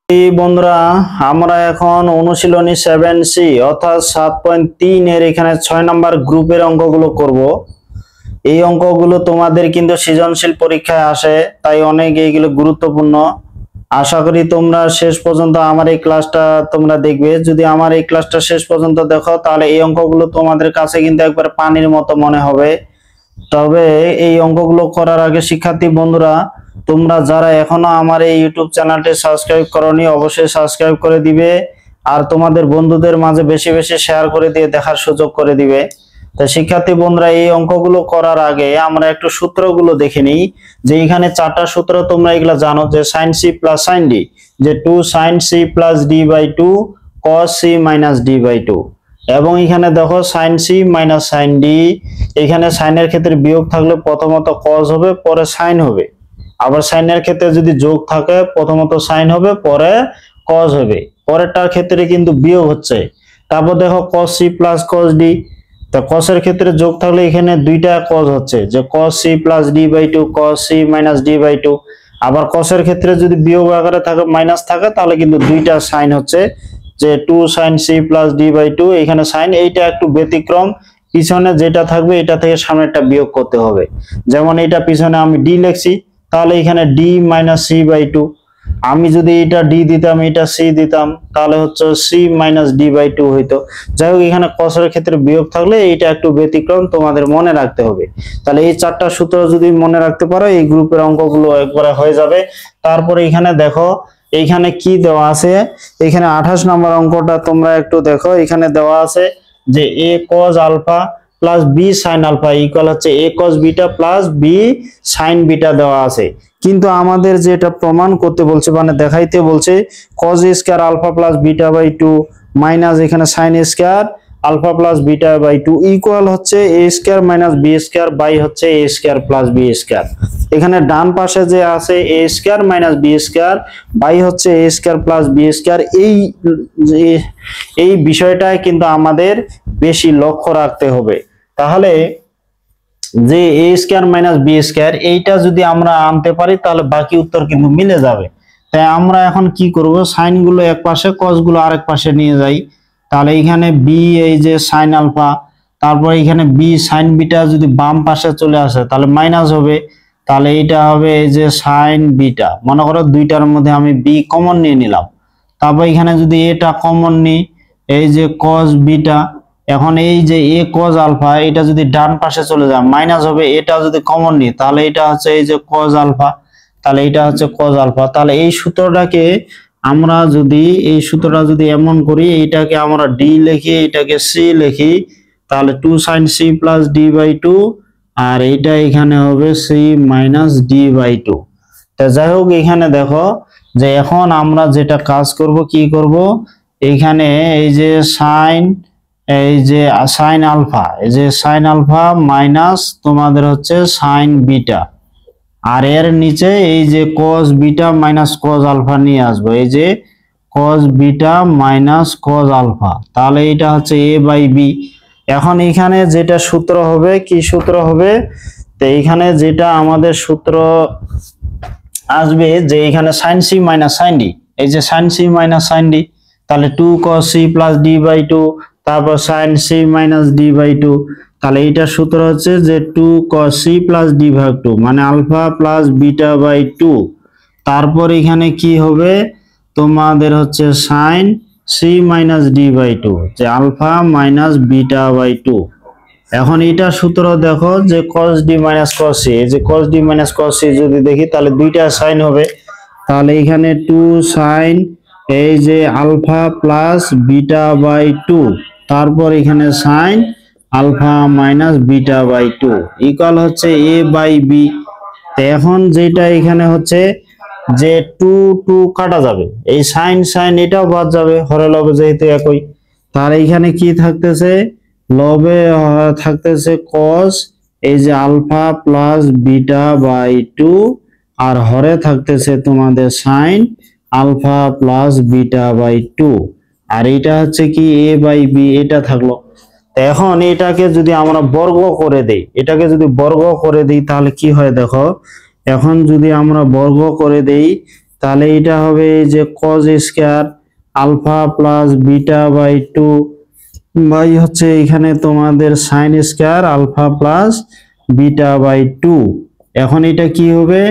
এই বন্ধুরা আমরা এখন অনুশীলনী 7C অর্থাৎ 7.3 এর এখানে 6 নাম্বার গ্রুপের অঙ্কগুলো করব। এই অঙ্কগুলো তোমাদের কিন্তু সৃজনশীল পরীক্ষায় আসে, তাই অনেক এইগুলো গুরুত্বপূর্ণ। আশা করি তোমরা শেষ পর্যন্ত আমার এই ক্লাসটা তোমরা দেখবে। যদি আমার এই ক্লাসটা শেষ পর্যন্ত দেখো তাহলে এই অঙ্কগুলো তোমাদের কাছে কিন্তু একবার পানির মতো মনে হবে। তবে এই অঙ্কগুলো করার আগে শিক্ষার্থী বন্ধুরা, তোমরা যারা এখনো আমার এই ইউটিউব চ্যানেলটি সাবস্ক্রাইব করোনি অবশ্যই সাবস্ক্রাইব করে দিবে, আর তোমাদের বন্ধুদের মাঝে বেশি বেশি শেয়ার করে দিয়ে দেখার সুযোগ করে দিবে। তো শিক্ষার্থী বন্ধুরা, এই অঙ্কগুলো করার আগে আমরা একটু সূত্রগুলো দেখে নিই। যে এখানে 4টা সূত্র তোমরা এগুলা জানো, যে sin c plus sin d, যে 2 sin c plus d by 2 cos c minus d by 2। এবং এখানে দেখো sin c minus sin d, এখানে sin এর ক্ষেত্রে বিয়োগ থাকলে প্রথমত cos হবে পরে sin হবে, আবার sin এর ক্ষেত্রে যদি যোগ থাকে প্রথমত sin হবে পরে cos হবে, পরেরটার ক্ষেত্রে কিন্তু বিয়োগ হচ্ছে। তারপর দেখো cos c plus cos d, তো cos এর ক্ষেত্রে যোগ থাকলে এখানে দুইটা cos হচ্ছে, যে cos c plus d by 2 cos c minus d by 2। আবার cos এর ক্ষেত্রে যদি বিয়োগ আকারে থাকে মাইনাস থাকে তাহলে কিন্তু দুইটা sin হচ্ছে, যে 2 sin c plus d by 2, এখানে sin, এইটা একটু ব্যতিক্রম, পিছনে যেটা থাকবে এটা থেকে সামনেরটা বিয়োগ করতে হবে। যেমন এটা পিছনে আমি d লিখছি, তাহলে এখানে d মাইনাস c বাই 2, আমি যদি এটা d দিতাম এটা c দিতাম তাহলে হচ্ছে c মাইনাস d বাই 2 হইতো। যাই হোক, এখানে cos এর ক্ষেত্রে বিয়োগ থাকলে এটা একটু ব্যতিক্রম, তোমাদের মনে রাখতে হবে। তাহলে এই 4টা সূত্র যদি মনে রাখতে পারো এই গ্রুপের অঙ্কগুলো একবারে হয়ে যাবে। তারপরে এখানে দেখো এইখানে কি দেওয়া আছে, এখানে 28 নম্বর অঙ্কটা তোমরা একটু দেখো। এখানে দেওয়া আছে যে a cos alpha plus b sin alpha equal হচ্ছে a cos beta plus b sin beta দেওয়া আছে। কিন্তু আমাদের যেটা প্রমাণ করতে বলছে, মানে দেখাইতে বলছে, cos square alpha plus beta by 2 minus এখানে sin square alpha plus beta by 2 equal হচ্ছে a square minus b square by হচ্ছে a square plus b square. এখানে ডান পাশে যে আছে a square minus b square by হচ্ছে a square plus b square, এই বিষয়টাই কিন্তু আমাদের বেশি লক্ষ্য রাখতে হবে। তাহলে যে a square minus b square এইটা যদি আমরা আনতে পারি তাহলে বাকি উত্তর কিন্তু মিলে যাবে। তাই আমরা এখন কি করব, সাইন গুলো এক পাশে cos গুলো আরেক পাশে নিয়ে যাই। তাহলে এখানে b এই যে sin আলফা, তারপর এখানে b sin বিটা যদি বাম পাশে চলে আসে তাহলে মাইনাস হবে, তাহলে এটা হবে এই যে sin বিটা। মনে করো দুইটার মধ্যে আমি b কমন নিয়ে নিলাম, তারপর এখানে যদি এটা কমন নিই এই যে cos বিটা, এখন এই যে a cos আলফা এটা যদি ডান পাশে চলে যায় মাইনাস হবে, এটা যদি কমন নিই তাহলে এটা হচ্ছে এই যে cos আলফা, তাহলে এটা হচ্ছে cos আলফা। তাহলে এই সূত্রটাকে আমরা যদি এমন করি, এইটাকে আমরা d লিখি এটাকে c লিখি, তাহলে 2 sin c plus d by 2, আর এইটা এখানে হবে c মাইনাস d বাই 2। তো যাই হোক, এখানে দেখো যে এখন আমরা যেটা কাজ করব, কি করব, এইখানে এই যে sin আলফা, এই যে sin আলফা মাইনাস তোমাদের হচ্ছে sin বিটা, আর এর নিচে এই যে cos beta minus cos alpha নিয়ে আসবো, এই যে cos beta minus cos alpha, তাহলে এটা হচ্ছে a বাই b। এখন এখানে যেটা সূত্র হবে, কি সূত্র হবে, তো এইখানে যেটা আমাদের সূত্র আসবে, যে এখানে sin c minus sin d, এই যে sin c minus sin d, তাহলে 2 cos c plus d by 2, তারপর sin c minus d by 2, তাহলে এইটা সূত্র হচ্ছে যে 2 cos c প্লাস d ভাগ 2 মানে আলফা প্লাস বিটা বাই 2। তারপর এখানে কি হবে, তোমাদের হচ্ছে sin c minus d by 2, যে আলফা মাইনাস বিটা বাই 2। এখন এটা সূত্র দেখো যে cos d minus cos c, এই যে cos d minus cos c যদি দেখি তাহলে দুইটা sin হবে, তাহলে এখানে 2 sin এই যে আলফা প্লাস বিটা বাই 2, তারপর এখানে sin alpha minus beta by 2 equal হচ্ছে a বাই b। তো এখন যেটা এখানে হচ্ছে যে 2 2 কাটা যাবে, এই sin এটাও বাদ যাবে, হরে লবে যেহেতু একই। তার এখানে কি থাকতেছে, লবে থাকতেছে cos এই যে আলফা প্লাস বিটা বাই 2, আর হরে থাকতেছে তোমাদের sin alpha plus beta by 2, আর এটা হচ্ছে কি a বাই b, এটা থাকলো। এখন এটাকে যদি আমরা বর্গ করে দেই, তাহলে কি হয় দেখো, এখন যদি আমরা বর্গ করে দেই তাহলে এটা হবে এই যে cos square alpha plus beta by 2 by হচ্ছে এখানে তোমাদের sin square alpha plus beta by 2। এখন এটা কি হবে,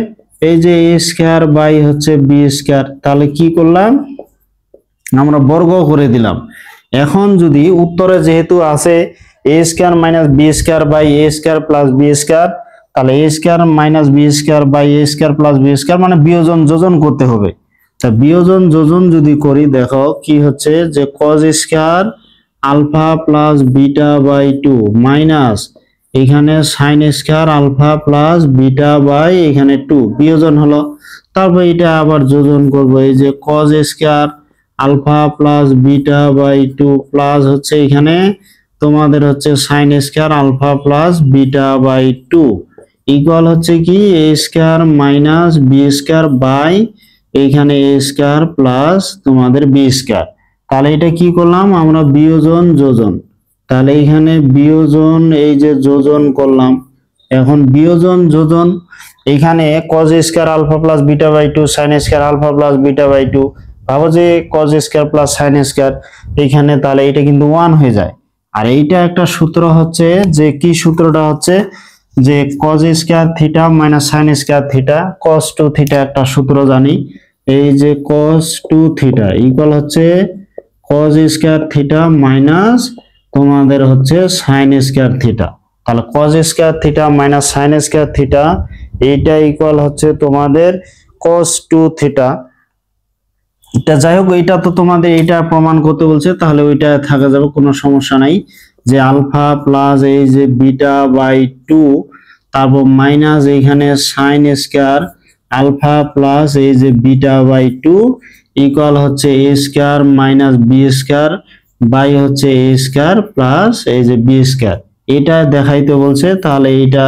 এই যে a স্কয়ার বাই হচ্ছে b স্কয়ার, তাহলে কি করলাম আমরা বর্গ করে দিলাম। এখন যদি উত্তরে যেহেতু আছে a square minus b square by a square plus b square, তাহলে a square minus b square by a square plus b square মানে বিয়োজন যোজন করতে হবে। তা বিয়োজন যোজন যদি করি দেখো কি হচ্ছে যে cos square alpha plus beta by 2 minus এখানে sin square alpha plus beta by এখানে 2 বিয়োজন হলো। তারপর এটা আবার যোজন করব, এই যে cos square alpha plus beta by 2 plus হচ্ছে এখানে তোমাদের হচ্ছে sin square alpha plus beta by 2 equal হচ্ছে কি a square minus b square by এইখানে a স্কয়ার প্লাস তোমাদের b স্কয়ার। তাহলে এটা কি করলাম আমরা বিয়োজন যোজন, তাহলে এখানে বিয়োজন এই যে যোজন করলাম। এখন বিয়োজন যোজন এখানে cos square alpha plus beta by 2 sin square alpha plus beta by 2, ভাবো যে cos square plus sin square এখানে, তাহলে এটা কিন্তু 1 হয়ে যায়। আর এইটা একটা সূত্র হচ্ছে যে কি সূত্রটা হচ্ছে যে cos square theta minus sin square theta cos 2 theta একটা সূত্র জানি, এই যে cos 2 থিটা ইকুয়াল হচ্ছে cos স্কয়ার থিটা মাইনাস তোমাদের হচ্ছে sin স্কয়ার থিটা। তাহলে cos square theta minus sin square theta এইটা ইকুয়াল হচ্ছে তোমাদের cos 2 থিটা। এটা যাই হোক, এটা তো তোমাদের এটা প্রমাণ করতে বলছে, তাহলে ওইটা থাকা যাবে, কোনো সমস্যা নাই। যে আলফা প্লাস এই যে বিটা বাই 2 তারপর মাইনাস এখানে sin স্কয়ার আলফা প্লাস এই যে বিটা বাই 2 ইকুয়াল হচ্ছে a square minus b square by হচ্ছে a স্কয়ার প্লাস এই যে b স্কয়ার। এটা দেখাইতে বলছে, তাহলে এটা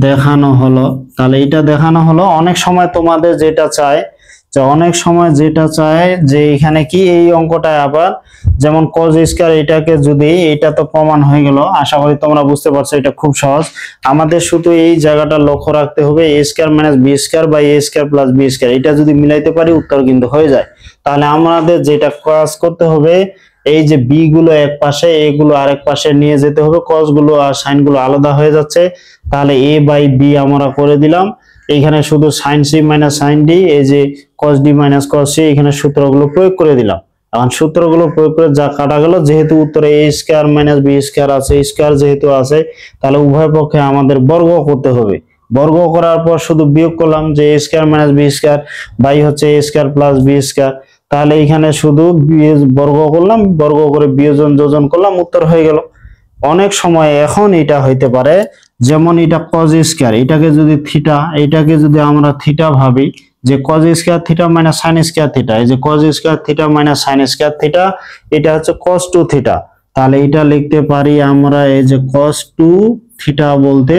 দেখানো হলো। তাহলে এটা দেখানো হলো। অনেক সময় তোমাদের যেটা চায় যে এখানে কি এই অঙ্কটা আবার যেমন cos স্কয়ার এটাকে যদি এটা তো প্রমাণ হয়ে গেল, আশা করি তোমরা বুঝতে পারছো এটা খুব সহজ। আমাদের শুধু এই জায়গাটা লক্ষ্য রাখতে হবে a square minus b square by a square plus b square, এটা যদি মিলাইতে পারি উত্তর কিন্তু হয়ে যায়। তাহলে আমাদের যেটা কাজ করতে হবে এই যে b গুলো এক পাশে a গুলো আরেক পাশে নিয়ে যেতে হবে, cos গুলো আর sin গুলো আলাদা হয়ে যাচ্ছে। তাহলে a বাই b আমরা করে দিলাম, এখানে শুধু sin c minus sin d এই যে cos d minus cos c এখানে সূত্রগুলো প্রয়োগ করে দিলাম। এখন সূত্রগুলো প্রয়োগ করে যা কাটা গেল, যেহেতু উত্তরে a square minus b square আছে, স্কয়ার যেহেতু আছে তাহলে উভয় পক্ষে আমাদের বর্গ করতে হবে। বর্গ করার পর শুধু বিয়োগ করলাম যে a square minus b square by হচ্ছে a square plus b square. তাহলে এখানে শুধু বর্গ করলাম, বর্গ করে বিয়োজন যোজন করলাম, উত্তর হয়ে গেল। অনেক সময় এখন এটা হইতে পারে যেমন এটা cos স্কয়ার এটাকে যদি থিটা, এটাকে যদি আমরা থিটা ভাবি যে cos square theta minus sin square theta, এই যে cos square theta minus sin square theta এটা হচ্ছে cos 2 থিটা। তাহলে এটা লিখতে পারি আমরা এই যে cos 2 থিটা বলতে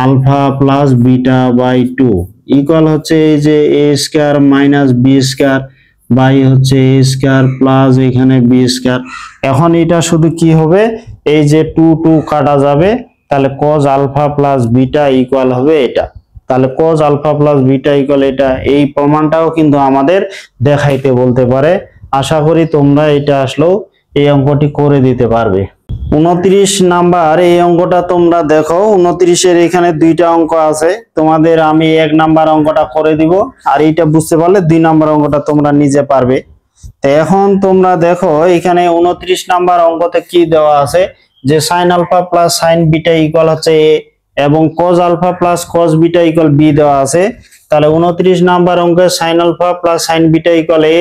alpha plus beta by 2 equal হচ্ছে এই যে a square minus b square by হচ্ছে a স্কয়ার প্লাস এখানে b স্কয়ার। এখন এটা শুধু কি হবে এই যে 2 2 কাটা যাবে, তাহলে cos alpha plus beta equal হবে এটা। তাহলে cos alpha plus beta equal এটা, এই প্রমাণটাও কিন্তু আমাদের দেখাইতে বলতে পারে। আশা করি তোমরা এটা আসলেও এই অঙ্কটি করে দিতে পারবে। 29 নাম্বার এই অঙ্কটা তোমরা দেখো, 29 এখানে দুইটা অঙ্ক আছে, তোমাদের আমি 1 নাম্বার অঙ্কটা করে দিব, আর এইটা বুঝতে পারলে 2 নাম্বার অঙ্কটা তোমরা নিজে পারবে। তো এখন তোমরা দেখো এখানে 29 নাম্বার অঙ্কতে কি দেওয়া আছে যে sin alpha plus sin beta equal হচ্ছে a এবং cos alpha plus cos beta equal b দেওয়া আছে। তাহলে 29 নাম্বার অঙ্কে sin alpha plus sin beta equal a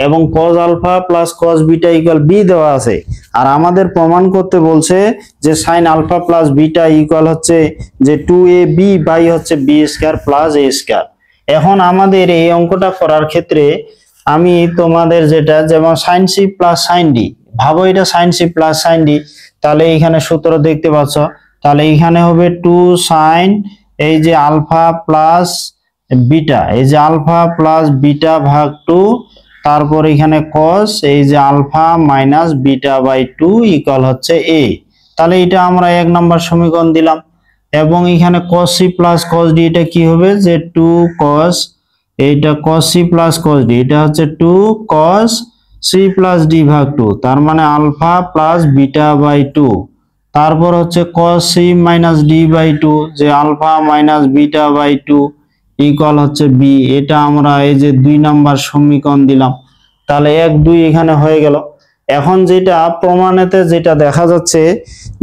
এবং cos alpha plus cos beta equal b দেওয়া আছে। আর আমাদের প্রমাণ করতে বলছে যে sin alpha plus beta equal হচ্ছে যে 2ab বাই হচ্ছে b square plus a square. এখন আমাদের এই অঙ্কটা করার ক্ষেত্রে আমি তোমাদের যেটা যেমন sin c plus sin d, ভাবো এটা sin c plus sin d, তাহলে এখানে সূত্র দেখতে পাচ্ছ, তাহলে এখানে হবে 2 sin এই যে আলফা প্লাস বিটা, এই যে আলফা প্লাস বিটা ভাগ 2, তারপর এখানে cos এই যে alpha minus beta by 2 equal হচ্ছে a। তাহলে এটা আমরা 1 নাম্বার সমীকরণ দিলাম। এবং এখানে cos c plus cos d এটা কি হবে যে 2 cos এইটা cos c plus cos d, এটা হচ্ছে 2 cos c প্লাস d ভাগ 2, তার মানে আলফা প্লাস বিটা বাই 2। তারপর হচ্ছে cos c minus d by 2, যে alpha minus beta by 2 equal হচ্ছে b। এটা আমরা এই যে 2 নাম্বার সমীকরণ দিলাম, তাহলে 1 2 এখানে হয়ে গেল। এখন যেটা প্রমাণেতে যেটা দেখা যাচ্ছে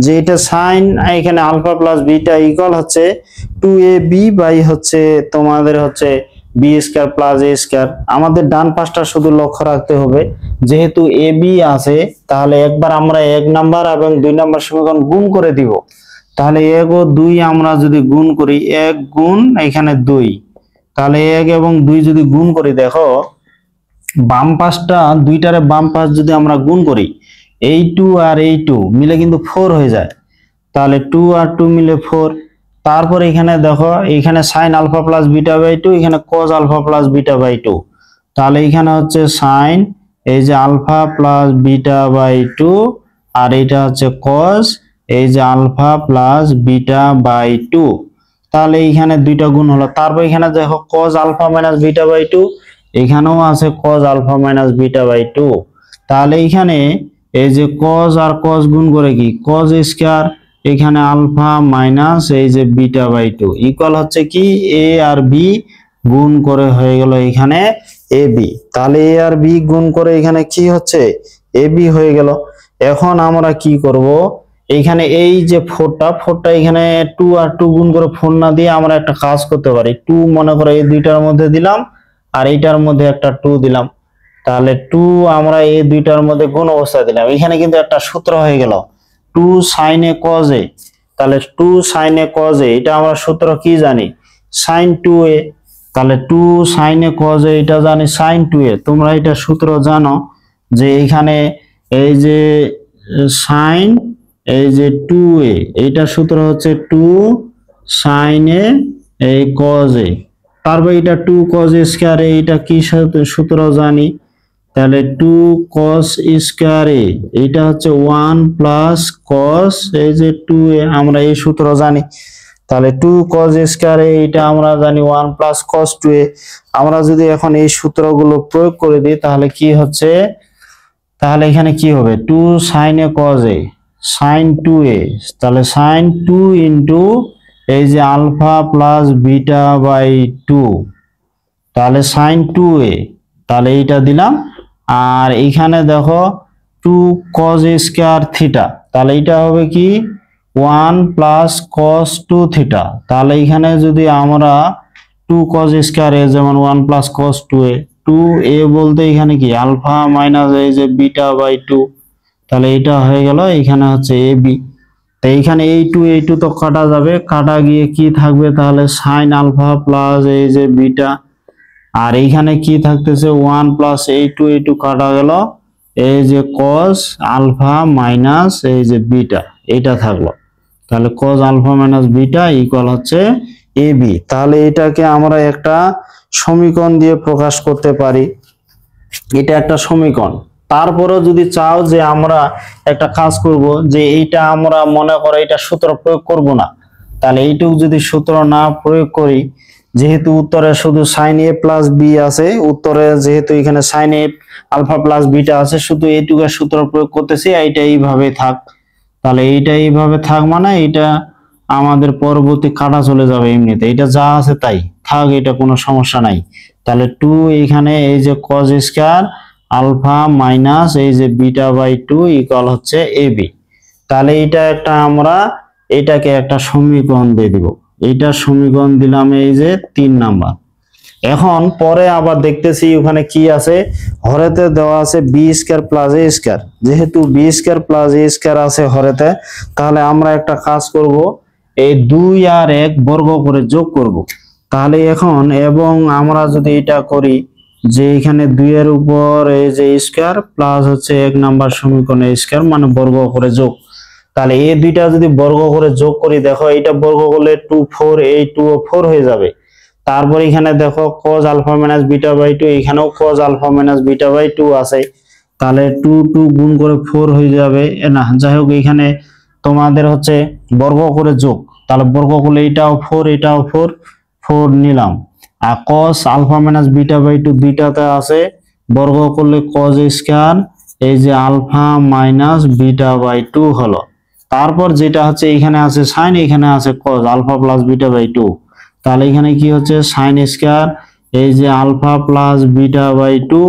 যে এটা সাইন এখানে আলফা প্লাস বিটা ইকুয়াল হচ্ছে 2ab বাই হচ্ছে তোমাদের হচ্ছে b square plus a square. আমাদের ডান পাশটা শুধু লক্ষ্য রাখতে হবে, যেহেতু ab আছে তাহলে একবার আমরা 1 নাম্বার এবং 2 নাম্বার সমীকরণ গুণ করে দিব। তাহলে 1 ও 2 আমরা যদি গুণ করি, 1 গুণ এখানে 2, তাহলে 1 এবং 2 যদি গুণ করি, দেখো বাম পাশটা দুইটারে বাম পাশ যদি আমরা গুণ করি, এই 2 আর এই 2 মিলে কিন্তু 4 হয়ে যায়। তাহলে 2 আর 2 মিলে 4। তারপর এখানে দেখো এখানে sin alpha plus beta by 2, এখানে cos alpha plus beta by 2, তাহলে এখানে হচ্ছে sin এই যে আলফা প্লাস বিটা বাই 2 আর এটা হচ্ছে cos এই যে আলফা প্লাস বিটা বাই 2। তাহলে এখানে দুইটা গুণ হলো। তারপর এখানে দেখো cos alpha minus beta by 2, এখানেও আছে cos alpha minus beta by 2। তাহলে এখানে এই যে cos আর cos গুণ করে কি cos স্কয়ার, এখানে আলফা মাইনাস এই যে বিটা বাই 2 ইকুয়াল হচ্ছে কি a আর b গুণ করে হয়ে গেল এখানে ab। তাহলে a আর b গুণ করে এখানে কি হচ্ছে ab হয়ে গেল। এখন আমরা কি করব, এইখানে এই যে 4টা এখানে 2 আর 2 গুণ করে 4 না দিয়ে আমরা একটা কাজ করতে পারি। 2 মনে করো এই দুইটার মধ্যে দিলাম আর এইটার মধ্যে একটা 2 দিলাম, তাহলে 2 আমরা এই দুইটার মধ্যে গুণ অবস্থায় দিলাম। এখানে কিন্তু একটা সূত্র হয়ে গেল 2 sin a cos a। তাহলে 2 sin a cos a, এটা আমরা সূত্র কি জানি sin 2a। তাহলে 2 sin a cos a এটা জানি sin 2a। তোমরা এটা সূত্র জানো যে এখানে এই যে sin এই যে 2a, এইটা সূত্র হচ্ছে 2 sin a এই cos a। তারপর এটা 2 cos স্কয়ার a, এটা কি সূত্র জানি, তাহলে 2 cos স্কয়ার a, এটা হচ্ছে 1 প্লাস cos এই যে 2a, আমরা এই সূত্র জানি। তাহলে 2 cos স্কয়ার a এটা আমরা জানি 1 প্লাস cos 2a। আমরা যদি এখন এই সূত্রগুলো প্রয়োগ করে দিই তাহলে কি হচ্ছে, তাহলে এখানে কি হবে 2 sin a cos a sin 2a, তাহলে sin 2 ইনটু এই যে আলফা প্লাস বিটা বাই 2, তাহলে sin 2a, তাহলে এইটা দিলাম। আর এখানে দেখো 2 cos স্কয়ার থিটা, তাহলে এটা হবে কি 1 প্লাস cos 2 থিটা। তাহলে এখানে যদি আমরা 2 cos স্কয়ার a যেমন 1 প্লাস cos 2a, 2a বলতে এখানে কি আলফা মাইনাস এই যে বিটা বাই 2, তাহলে এটা হয়ে গেল এখানে হচ্ছে ab। তো এইখানে এই 2 তো কাটা যাবে, কাটা গিয়ে কি থাকবে, তাহলে sin আলফা প্লাস এই যে বিটা, আর এইখানে কি থাকতেছে 1 প্লাস এই 2 কাটা গেল এই যে cos আলফা মাইনাস এই যে বিটা, এটা থাকলো। তাহলে cos alpha minus beta equal হচ্ছে ab। তাহলে এটাকে আমরা একটা সমীকরণ দিয়ে প্রকাশ করতে পারি, এটা একটা সমীকরণ। তারপরেও যদি চাও যে আমরা একটা কাজ করব যে এইটা আমরা মনে করো এটা সূত্র প্রয়োগ করব না, তাহলে এইটুকু যদি সূত্র না প্রয়োগ করি, যেহেতু উত্তরে শুধু sin a প্লাস b আছে, উত্তরে যেহেতু এখানে sin a alpha plus beta আছে, শুধু এইটুকুর সূত্র প্রয়োগ করতেছি, এইটা এইভাবে থাক। তাহলে এইটা এইভাবে থাক মানে এটা আমাদের পরবর্তী কাটা চলে যাবে এমনিতে, এটা যা আছে তাই থাক, এটা কোনো সমস্যা নাই। তাহলে 2 এখানে এই যে cos স্কয়ার আলফা মাইনাস এই যে বিটা বাই 2 ইকুয়াল হচ্ছে ab। তাহলে এটা একটা আমরা এটাকে একটা সমীকরণ দিয়ে দিব, এইটা সমীকরণ দিলাম এই যে 3 নাম্বার। এখন পরে আবার দেখতেছি ওখানে কি আছে, হরেতে দেওয়া আছে b square plus a square. যেহেতু b square plus a square আছে হরেতে, তাহলে আমরা একটা কাজ করব, এই 2 আর 1 বর্গ করে যোগ করব। তাহলে এখন এবং আমরা যদি এটা করি যে এখানে 2 এর উপর এই যে স্কয়ার প্লাস হচ্ছে 1 নাম্বার সমীকরণে স্কয়ার মানে বর্গ করে যোগ, তাহলে এই দুইটা যদি বর্গ করে যোগ করি, দেখো এটা বর্গ করলে 2 4, এই 2 ও 4 হয়ে যাবে। তারপর এখানে দেখো cos alpha minus beta by 2, এখানেও cos alpha minus beta by 2 আছে, তাহলে 2 2 গুণ করে 4 হয়ে যাবে না, যাই হোক এখানে তোমাদের হচ্ছে বর্গ করে যোগ, তাহলে বর্গ করলে এটাও 4 এটাও 4 4 নিলাম। আর cos alpha minus beta by 2 দুইটাতে আছে, বর্গ করলে cos স্কয়ার এই যে আলফা মাইনাস বিটা বাই 2 হলো। তারপর যেটা হচ্ছে এখানে আছে sin, এখানে আছে cos alpha plus beta by 2, তাহলে এখানে কি হচ্ছে sin স্কয়ার এই যে আলফা প্লাস বিটা বাই 2,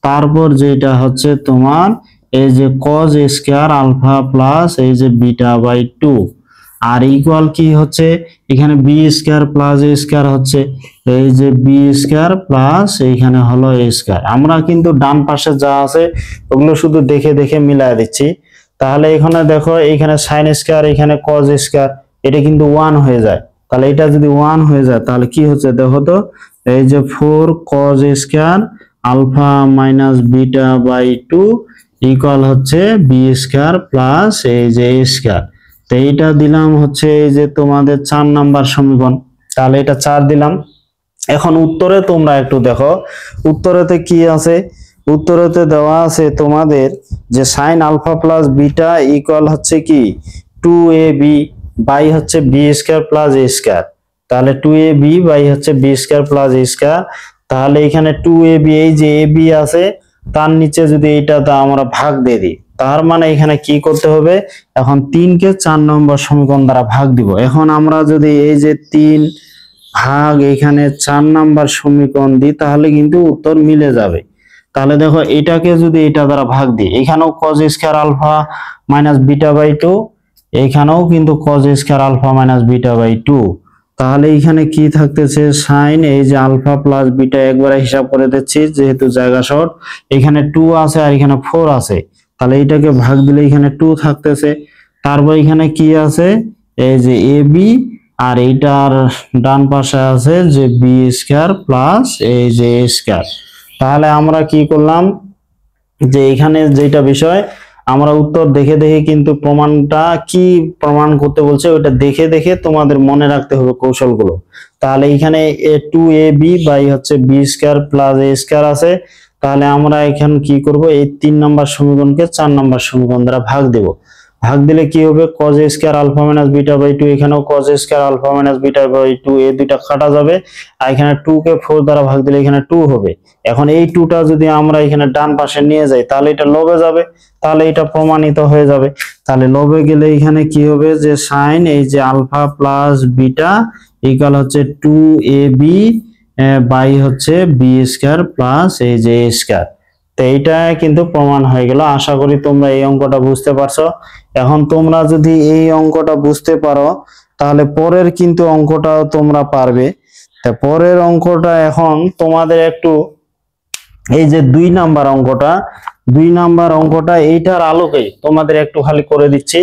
তারপর যেটা হচ্ছে তোমার এই যে cos স্কয়ার আলফা প্লাস এই যে বিটা বাই 2, আর ইকুয়াল কি হচ্ছে এখানে B square plus a square হচ্ছে এই যে বি স্কয়ার প্লাস এইখানে হলো এ স্কয়ার। আমরা কিন্তু ডান পাশে যা আছে ওগুলো শুধু দেখে দেখে মিলায় দিচ্ছি। তাহলে এখানে দেখো এখানে sin স্কয়ার এখানে cos স্কয়ার এটা কিন্তু 1 হয়ে যায়, তাহলে এটা যদি 1 হয়ে যায় তাহলে কি হচ্ছে দেখো তো, এই যে 4 cos square alpha minus beta by 2 equal হচ্ছে বি স্কয়ার প্লাস এই যে এ স্কয়ার। তো এইটা দিলাম হচ্ছে এই যে তোমাদের 4 নাম্বার সমীকরণ, তাহলে এটা 4 দিলাম। এখন উত্তরে তোমরা একটু দেখো উত্তরেতে কি আছে, উত্তরেতে দেওয়া আছে তোমাদের যে sin alpha plus beta equal হচ্ছে কি 2ab বাই হচ্ছে b square plus a square, তাহলে 2ab বাই হচ্ছে b square plus a square. তাহলে এখানে 2ab এই যে ab আছে তার নিচে যদি এটা আমরা ভাগ দিয়ে দিই, তার মানে এখানে কি করতে হবে, এখন 3 কে 4 নম্বর সমীকরণ দ্বারা ভাগ দিব। এখন আমরা যদি এই যে 3 ভাগ এখানে 4 নাম্বার সমীকরণ দিই তাহলে কিন্তু উত্তর মিলে যাবে। তাহলে দেখো এটাকে যদি এটা দ্বারা ভাগ দিই, এখানেও cos square alpha minus beta by 2, এখানেও কিন্তু cos square alpha minus beta by 2, তাহলে এখানে কি থাকতেছে sin এই যে আলফা প্লাস বিটা একবারে হিসাব করে দিচ্ছি যেহেতু জায়গা শর্ট, এখানে 2 আছে আর এখানে 4 আছে, তাহলে এটাকে ভাগ দিলে এখানে 2 থাকতেছে। তারপর এখানে কি আছে এই যে ab আর এইটার ডান পাশে আছে যে বি স্কয়ার প্লাস এই যে এ স্কয়ার। তাহলে আমরা কি করলাম যে এখানে যেটা বিষয় আমরা উত্তর দেখে দেখে কিন্তু প্রমাণটা কি প্রমাণ করতে বলছে ওটা দেখে দেখে তোমাদের মনে রাখতে হবে কৌশলগুলো। তাহলে এখানে 2ab বাই হচ্ছে b square plus a square আছে, তাহলে আমরা এখানে কি করব এই 3 নাম্বার সমীকরণকে 4 নাম্বার সমীকরণ দ্বারা ভাগ দেব। ভাগ দিলে কি হবে cos square alpha minus beta by 2, এখানেও cos square alpha minus beta by 2 এই দুইটা কাটা যাবে, আর এখানে 2 কে 4 দ্বারা ভাগ দিলে এখানে 2 হবে। এখন এই 2টা যদি আমরা এখানে ডান পাশে নিয়ে যাই তাহলে এটা লবে যাবে, তাহলে এটা প্রমাণিত হয়ে যাবে। তাহলে লবে গেলে এখানে কি হবে যে sin এই যে আলফা প্লাস বিটা ইকুয়াল হচ্ছে 2ab বাই হচ্ছে বি স্কয়ার প্লাস এই যে এ স্কয়ার। তো এইটা কিন্তু প্রমাণ হয়ে গেল। আশা করি তোমরা এই অঙ্কটা বুঝতে পারছো। এখন তোমরা যদি এই অঙ্কটা বুঝতে পারো তাহলে পরের কিন্তু অঙ্কটাও তোমরা পারবে। তা পরের অঙ্কটা এখন তোমাদের একটু এই যে 2 নাম্বার অঙ্কটা এইটার আলোকে তোমাদের একটু খালি করে দিচ্ছি।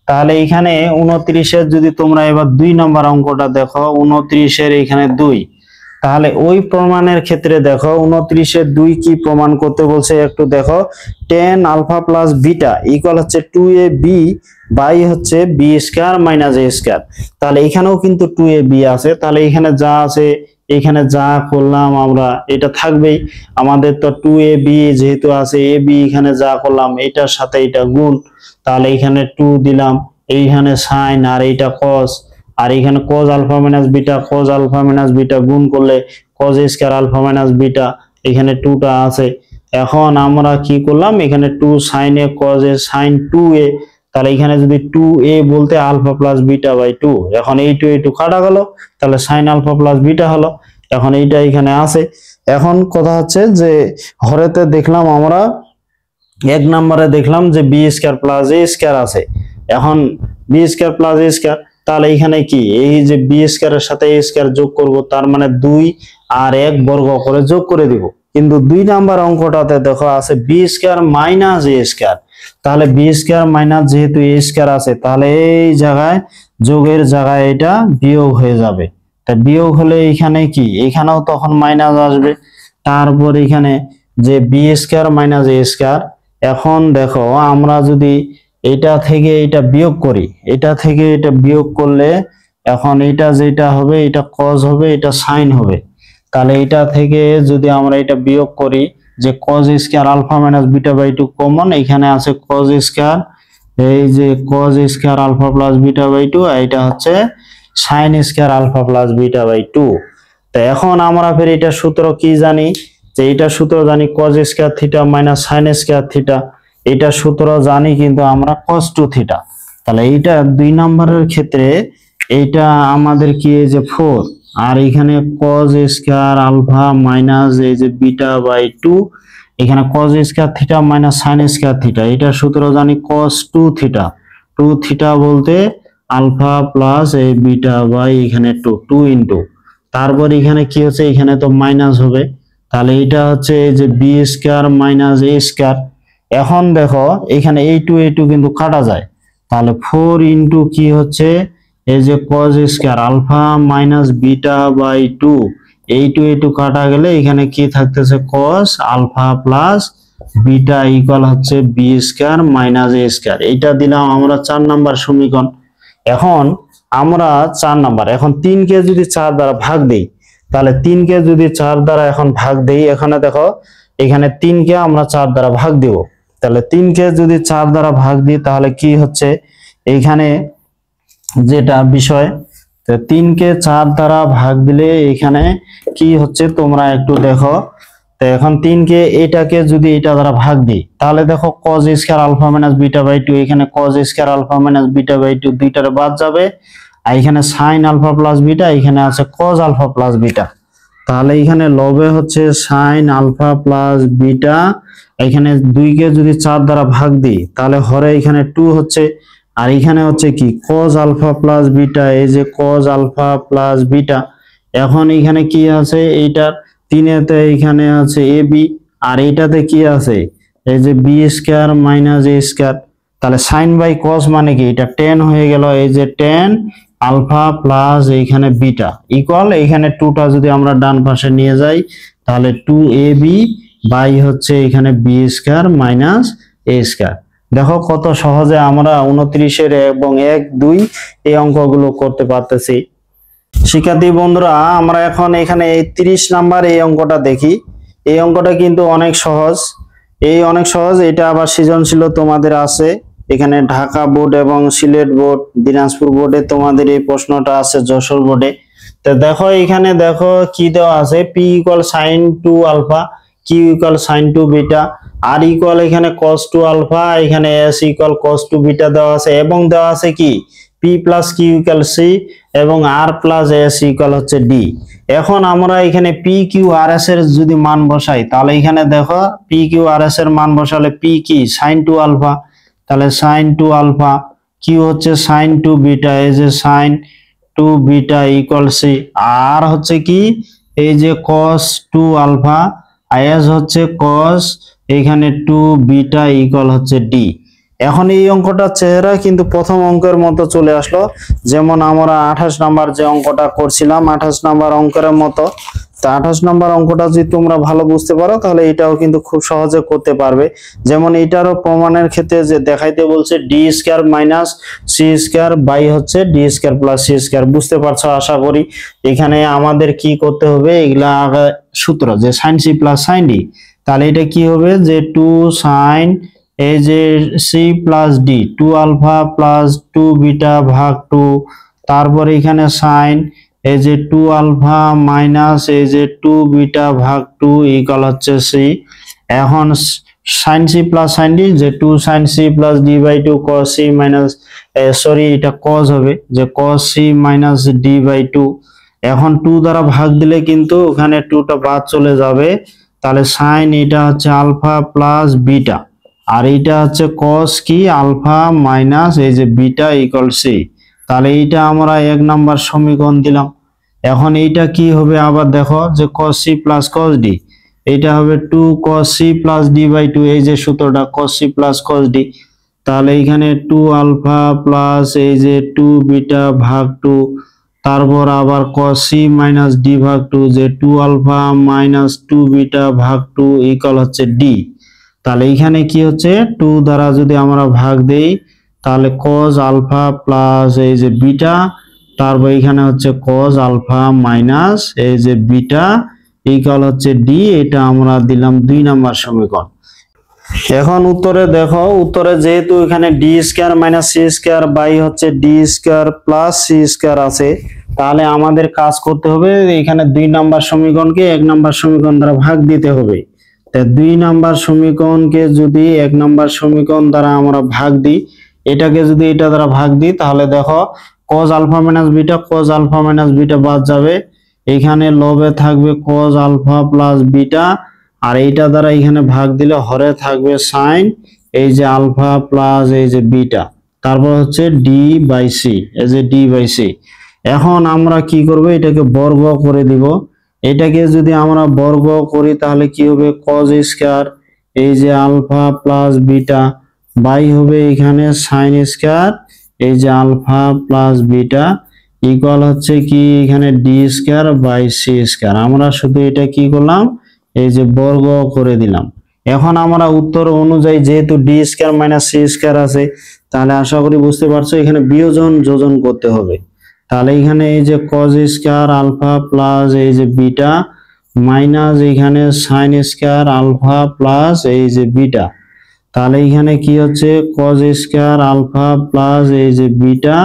তাহলে এখানে 29 এর যদি তোমরা এবার 2 নাম্বার অঙ্কটা দেখো, 29 এর এখানে 2, তাহলে ওই প্রমাণের ক্ষেত্রে দেখো 29 এর 2 কি প্রমাণ করতে বলছে একটু দেখো, tan alpha plus beta equal হচ্ছে 2ab বাই হচ্ছে b square minus a square. তাহলে এখানেও কিন্তু 2ab আছে, তাহলে এখানে যা আছে এখানে যা করলাম আমরা এটা থাকবেই, আমাদের তো 2ab যেহেতু আছে ab এখানে যা করলাম এটার সাথে এটা গুণ, তাহলে এখানে 2 দিলাম, এইখানে sin আর এইটা cos, আর এখানে cos আলফা মাইনাস বিটা গুণ করলে cos square alpha minus beta এখানে 2টা আছে। এখন আমরা কি করলাম এখানে 2 sin a cos a sin 2a, তাহলে এখানে যদি 2a বলতে আলফা প্লাস বিটা বাই 2, এখন এই 2 কাটা গেল তাহলে sin আলফা প্লাস বিটা হলো। এখন এইটা এখানে আছে। এখন কথা হচ্ছে যে হরেতে দেখলাম আমরা 1 নম্বরে দেখলাম যে B square plus a square আছে, এখন B square plus a square, তাহলে এখানে কি এই যে বি স্কয়ারের সাথে এ স্কয়ার যোগ করব, তার মানে 2 আর 1 বর্গ করে যোগ করে দিব। কিন্তু 2 নাম্বার অঙ্কটাতে দেখো আছে B square minus a square, তাহলে বি স্কয়ার মাইনাস যেহেতু এ স্কয়ার আছে তাহলে এই জায়গায় যোগের জায়গায় এটা বিয়োগ হয়ে যাবে। তা বিয়োগ হলে এখানে কি এখানেও তখন মাইনাস আসবে, তারপর এখানে যে B square minus a square. এখন দেখো আমরা যদি এটা থেকে এটা বিয়োগ করি, এটা থেকে এটা বিয়োগ করলে এখন এটা যেটা হবে এটা cos হবে এটা sin হবে, তাহলে এটা থেকে যদি আমরা এটা বিয়োগ করি যে cos square alpha minus beta by 2 common, এখানে আছে cos স্কয়ার এই যে cos square alpha plus beta by 2, এটা হচ্ছে sin square alpha plus beta by 2। তো এখন আমরা ফের এটা সূত্র কি জানি, যে এটা সূত্র জানি cos square theta minus sin square theta, এটা সূত্র জানি কিন্তু আমরা cos 2 থিটা। তাহলে এইটা 2 নম্বরের ক্ষেত্রে এইটা আমাদের কি, এই যে 4, আর এখানে cos স্কয়ার আলফা মাইনাস এই যে বিটা বাই 2, এখানে cos square theta minus sin square theta, এটা সূত্র জানি cos 2 থিটা। 2 থিটা বলতে আলফা প্লাস এই বিটা বাই এখানে 2 ইনটু, তারপর এখানে কি হচ্ছে, এখানে তো মাইনাস হবে, তাহলে এটা হচ্ছে এই যে B square minus a square. এখন দেখো এখানে এই টু কিন্তু কাটা যায়, তাহলে 4 ইনটু কি হচ্ছে এই যে cos square alpha minus beta by 2, এই টু কাটা গেলে এখানে কি থাকতেছে cos alpha plus beta equal হচ্ছে b square minus a square. এইটা দিলাম আমরা 4 নাম্বার সমীকরণ। এখন আমরা 4 নাম্বার, এখন 3 কে যদি 4 দ্বারা ভাগ দেই, তাহলে 3 কে যদি 4 দ্বারা এখন ভাগ দেই, এখানে দেখো এখানে 3 কে আমরা 4 দ্বারা ভাগ দেব, তাহলে 3 কে যদি 4 দ্বারা ভাগ দিই তাহলে কি হচ্ছে এইখানে যেটা বিষয়, তো 3 কে 4 দ্বারা ভাগ দিলে এখানে কি হচ্ছে তোমরা একটু দেখো। তো এখন 3 কে এটাকে যদি এটা দ্বারা ভাগ দিই তাহলে দেখো cos square alpha minus beta by 2, এখানে cos square alpha minus beta by 2 দুইটারে বাদ যাবে, আর এখানে sin আলফা প্লাস বিটা, এখানে আছে cos আলফা প্লাস বিটা, তাহলে এখানে লবে হচ্ছে sin আলফা প্লাস বিটা, এখানে 2 কে যদি 4 দ্বারা ভাগ দিই তাহলে হরে এখানে 2 হচ্ছে, আর এখানে হচ্ছে কি cos আলফা প্লাস বিটা, এই যে cos আলফা প্লাস বিটা। এখন এখানে কি আছে, এইটার 3-এতে এখানে আছে এ বি, আর এইটাতে কি আছে এই যে B square minus a square, তাহলে sin বাই cos মানে কি এটা tan হয়ে গেল, এই যে tan আলফা প্লাস এইখানে বিটা ইকুয়াল, এখানে 2টা যদি আমরা ডান পাশে নিয়ে যাই তাহলে 2ab বাই হচ্ছে এখানে B square minus a square. দেখো কত সহজে আমরা 29-এর এবং 1-2 এই অঙ্কগুলো করতে পারতেছি। শিক্ষার্থী বন্ধুরা, আমরা এখন এখানে এই 30 নাম্বার এই অঙ্কটা দেখি। এই অঙ্কটা কিন্তু অনেক সহজ, এটা আবার সৃজনশীল তোমাদের আছে, এখানে ঢাকা বোর্ড এবং সিলেট বোর্ড, দিনাজপুর বোর্ডে তোমাদের এই প্রশ্নটা আছে, যশোর বোর্ডে। তো দেখো এখানে দেখো কি দেওয়া আছে, p equal sin 2 alpha, q equal sin 2 beta, r equal এখানে cos 2 আলফা, এখানে s ইকুয়াল cos 2 বিটা দেওয়া আছে, এবং দেওয়া আছে কি p plus q equal c এবং r প্লাস s ইকুয়াল হচ্ছে d। এখন আমরা এখানে p q r s এর যদি মান বসাই তাহলে এখানে দেখো p q r s এর মান বসালে p কি sin 2 আলফা, তাহলে sin 2 আলফা, q হচ্ছে sin 2 বিটা, এই যে sin 2 বিটা ইকুয়াল c, আর হচ্ছে কি এই যে cos 2 আলফা, s হচ্ছে cos এখানে 2 বিটা ইকুয়াল হচ্ছে d। এখন এই অঙ্কটার চেহারা কিন্তু প্রথম অঙ্কের মতো চলে আসলো, যেমন আমরা 28 নাম্বার যে অঙ্কটা করছিলাম 28 নাম্বার অঙ্কের মতো। তা 28 নাম্বার অঙ্কটা যদি তোমরা ভালো বুঝতে পারো তাহলে এটাও কিন্তু খুব সহজে করতে পারবে। যেমন এটারও প্রমাণের ক্ষেত্রে যে দেখাইতে বলছে D square minus C square by হচ্ছে D square plus C square, বুঝতে পারছো আশা করি। এখানে আমাদের কি করতে হবে, এগুলা সূত্র যে sin c plus sin d, তাহলে এটা কি হবে যে 2 sin এই যে c plus d 2 alpha plus 2 beta ভাগ 2, তারপরে এখানে সাইন এই যে 2 আলফা মাইনাস এই যে 2 বিটা ভাগ 2 ইকুয়াল হচ্ছে সি। এখন sine c plus sine d যে 2 sine c plus d by 2 cos c minus sorry এটা cos হবে যে cos c minus d by 2। এখন 2 দ্বারা ভাগ দিলে কিন্তু ওখানে 2টা বাদ চলে যাবে, তাহলে সাইন এটা হচ্ছে আলফা প্লাস বিটা, আর এইটা হচ্ছে cos কি আলফা মাইনাস এই যে বিটা ইকুয়াল সি। তাহলে এইটা আমরা 1 নাম্বার সমীকরণ দিলাম। এখন এইটা কি হবে আবার দেখো যে cos c plus cos d, এইটা হবে 2 cos c plus d by 2, এই যে সূত্রটা cos c plus cos d। তাহলে এখানে 2 আলফা প্লাস এই যে 2 বিটা ভাগ 2, তারপর আবার cos c মাইনাস d ভাগ 2 যে 2 আলফা মাইনাস 2 বিটা ভাগ 2 ইকুয়াল হচ্ছে d। তাহলে এখানে কি হচ্ছে 2 দ্বারা যদি আমরা ভাগ দেই তাহলে cos আলফা প্লাস এই যে বিটা, তারপর এখানে হচ্ছে cos আলফা মাইনাস এই যে বিটা ইকুয়াল হচ্ছে d। এটা আমরা দিলাম 2 নাম্বার সমীকরণ। এখন উত্তরে দেখো, উত্তরে যেহেতু এখানে D square minus C square by হচ্ছে D square plus C square আছে, তাহলে আমাদের কাজ করতে হবে এখানে 2 নাম্বার সমীকরণকে 1 নাম্বার সমীকরণ দ্বারা ভাগ দিতে হবে। তাই 2 নাম্বার সমীকরণকে যদি 1 নাম্বার সমীকরণ দ্বারা আমরা ভাগ দিই, এটাকে যদি এটা দ্বারা ভাগ দিই, তাহলে দেখো cos alpha minus beta, cos alpha minus beta বাদ যাবে, এখানে লবে থাকবে cos আলফা প্লাস বিটা, আর এইটা দ্বারা এখানে ভাগ দিলে হরে থাকবে সাইন এই যে আলফা প্লাস এই যে বিটা, তারপর হচ্ছে ডি বাই সি, এই যে ডি বাই সি। এখন আমরা কি করব, এটাকে বর্গ করে দিব। এটাকে যদি আমরা বর্গ করি তাহলে কি হবে, cos স্কয়ার এই যে আলফা প্লাস বিটা বাই হবে এখানে সাইন স্কয়ার এই যে আলফা প্লাস বিটা ইকুয়াল হচ্ছে কি এখানে D square by c square. আমরা শুধু এটা কি করলাম, এই যে বর্গ করে দিলাম। এখন আমরা উত্তর অনুযায়ী যেহেতু d square minus C square আছে, তাহলে আশা করি বুঝতে পারছো এখানে বিয়োজন যোজন করতে হবে। তাহলে এখানে এই যে cos স্কয়ার আলফা প্লাস এই যে বিটা মাইনাস এখানে সাইন স্কয়ার আলফা প্লাস এই যে বিটা, তাহলে এখানে কি হচ্ছে cos স্কয়ার আলফা প্লাস এই যে বিটা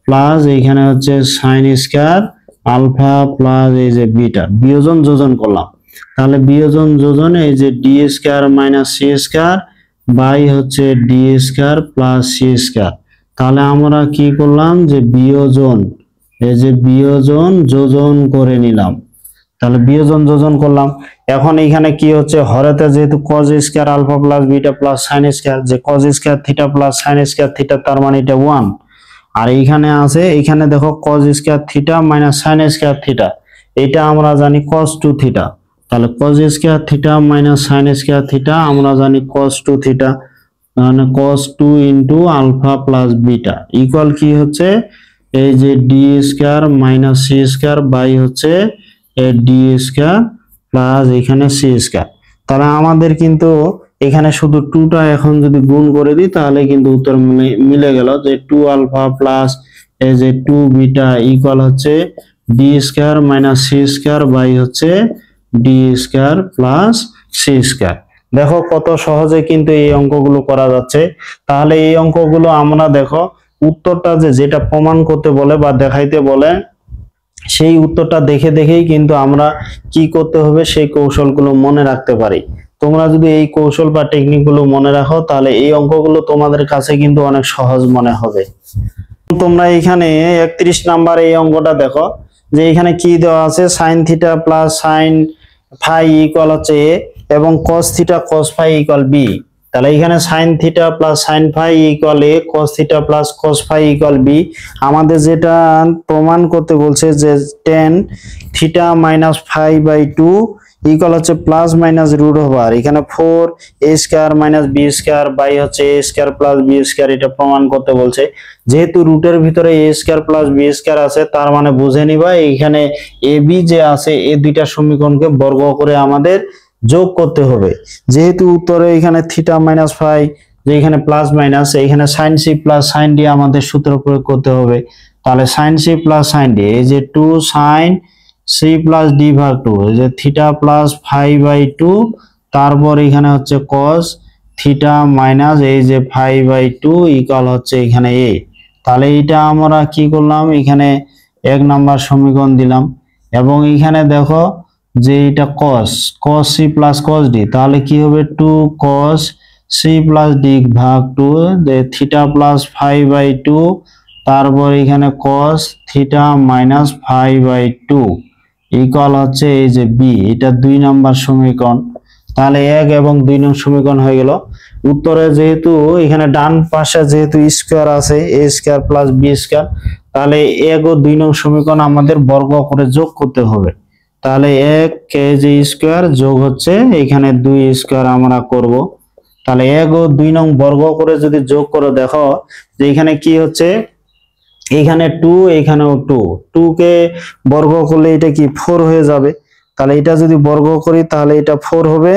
প্লাস এখানে হচ্ছে সাইন স্কয়ার আলফা প্লাস এই যে বিটা, বিয়োজন যোজন করলাম। তাহলে বিয়োজন যোজন এই যে D square minus C square by হচ্ছে D square plus C square. তাহলে আমরা কি করলাম যে বিয়োজন, এই যে বিয়োজন যোজন করে নিলাম। তাহলে বিয়োজন যোজন করলাম। এখন এখানে কি হচ্ছে, হরেতে যেহেতু cos square alpha plus beta plus sine square, যে cos square theta plus sine square theta, তার মানে এটা 1। আর এইখানে আছে, এখানে দেখো cos square theta minus sine square theta, এটা আমরা জানি cos 2 থিটা। তাহলে cos square theta minus sine square theta আমরা জানি cos 2 থিটা, মানে cos 2 into alpha plus beta equal কি হচ্ছে এই যে D square minus C square by হচ্ছে ডি স্কয়ার প্লাস এখানে সি স্কয়ার। তাহলে আমাদের কিন্তু এখানে শুধু 2টা এখন যদি গুণ করে দিই তাহলে কিন্তু উত্তর মিলে গেল, যে 2 আলফা প্লাস এই যে 2 বিটা ইকুয়াল হচ্ছে D square minus C square by হচ্ছে D square plus C square. দেখো কত সহজে কিন্তু এই অঙ্কগুলো করা যাচ্ছে। তাহলে এই অঙ্কগুলো আমরা দেখো উত্তরটা যেটা প্রমাণ করতে বলে বা দেখাইতে বলে, সেই উত্তরটা দেখে দেখেই কিন্তু আমরা কি করতে হবে সেই কৌশলগুলো মনে রাখতে পারি। তোমরা যদি এই কৌশল বা টেকনিকগুলো মনে রাখো তাহলে এই অঙ্কগুলো তোমাদের কাছে কিন্তু অনেক সহজ মনে হবে। তোমরা এখানে 31 নাম্বার এই অঙ্কটা দেখো, যে এখানে কি দেওয়া আছে, sine theta plus sine phi equal হচ্ছে এ এবং cos theta cos phi equal B. তাহলে এখানে sine theta plus sine phi equal A, cos theta plus cos phi equal B. আমাদের যেটা প্রমাণ করতে বলছে যে tan theta minus phi by 2 equal হচ্ছে প্লাস মাইনাস রুট ওভার এখানে 4 a square minus b square by হচ্ছে a square plus b square, এটা প্রমাণ করতে বলছে। যেহেতু রুটের ভিতরে a square plus b square আছে, তার মানে বুঝে নিবা এখানে ab যে আছে এই দুইটা সমীকরণকে বর্গ করে আমাদের যোগ করতে হবে। যেহেতু উত্তরে এখানে থিটা মাইনাস ফাই, যে এখানে প্লাস মাইনাস, এখানে sine c plus sine d আমাদের সূত্র প্রয়োগ করতে হবে। তাহলে sine c plus sine d এই যে 2 সাইন সি প্লাস ডি ভাগ 2 এই যে থিটা প্লাস ফাই বাই 2, তারপর এখানে হচ্ছে cos থিটা মাইনাস এই যে ফাই বাই 2 ইকুয়াল হচ্ছে এখানে এ। তাহলে এটা আমরা কি করলাম, এখানে 1 নাম্বার সমীকরণ দিলাম। এবং এখানে দেখো যে এটা cos c plus cos d, তাহলে কি হবে 2 cos সি প্লাস ডি ভাগ 2 যে থিটা প্লাস ফাই বাই 2, তারপর এখানে cos theta minus phi by 2 equal হচ্ছে এই যে বি, এটা 2 নাম্বার সমীকরণ। তাহলে 1 এবং 2 নং সমীকরণ হয়ে গেল। উত্তরে যেহেতু এখানে ডান পাশে যেহেতু স্কয়ার আছে a square plus b square, তাহলে 1 ও 2 নং সমীকরণ আমাদের বর্গ করে যোগ করতে হবে। তাহলে 1 কে যে স্কয়ার যোগ হচ্ছে এখানে 2 স্কয়ার আমরা করব। তাহলে 1 ও 2 নং বর্গ করে যদি যোগ করে দেখো যে এখানে কি হচ্ছে, এখানে 2 এখানেও 2, 2 কে বর্গ করলে এটা কি 4 হয়ে যাবে। তাহলে এটা যদি বর্গ করি তাহলে এটা 4 হবে।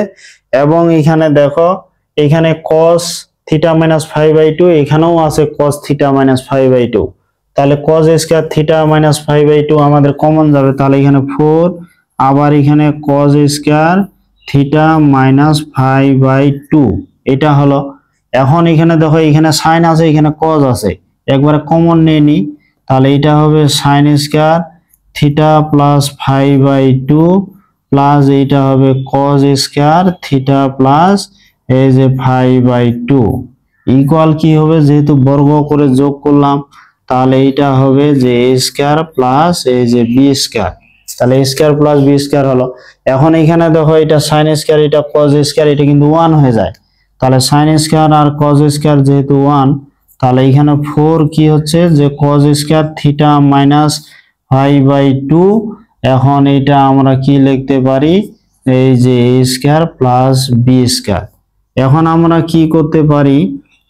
এবং এখানে দেখো এখানে cos theta minus phi by 2, এখানেও আছে cos theta minus phi by 2। তাহলে cos square theta minus phi by 2 আমাদের কমন যাবে, তাহলে এখানে 4, আবার এখানে cos square theta minus phi by 2 এটা হলো। এখন এখানে দেখো এখানে সাইন আছে এখানে কজ আছে, একবারে কমন নিয়ে নি, তাহলে এটা হবে sign square theta plus 5/2 plus এইটা হবে কজ স্কয়ার থিটা প্লাস এই যে 5/2 ইকুয়াল কি হবে, যেহেতু বর্গ করে যোগ করলাম তাহলে এইটা হবে যে a স্কয়ার প্লাস এই যে b স্কয়ার, তাহলে a square plus b square হলো। এখন এখানে দেখো এটা সাইন স্কয়ার এটা কজ স্কয়ার এটা কিন্তু 1 হয়ে যায়, তাহলে সাইন স্কয়ার আর কজ স্কয়ার যেহেতু 1, তাহলে এখানে 4 কি হচ্ছে যে কজ স্কয়ার থিটা মাইনাস 5/2। এখন এটা আমরা কি লিখতে পারি, এই যে a square plus b square. এখন আমরা কি করতে পারি,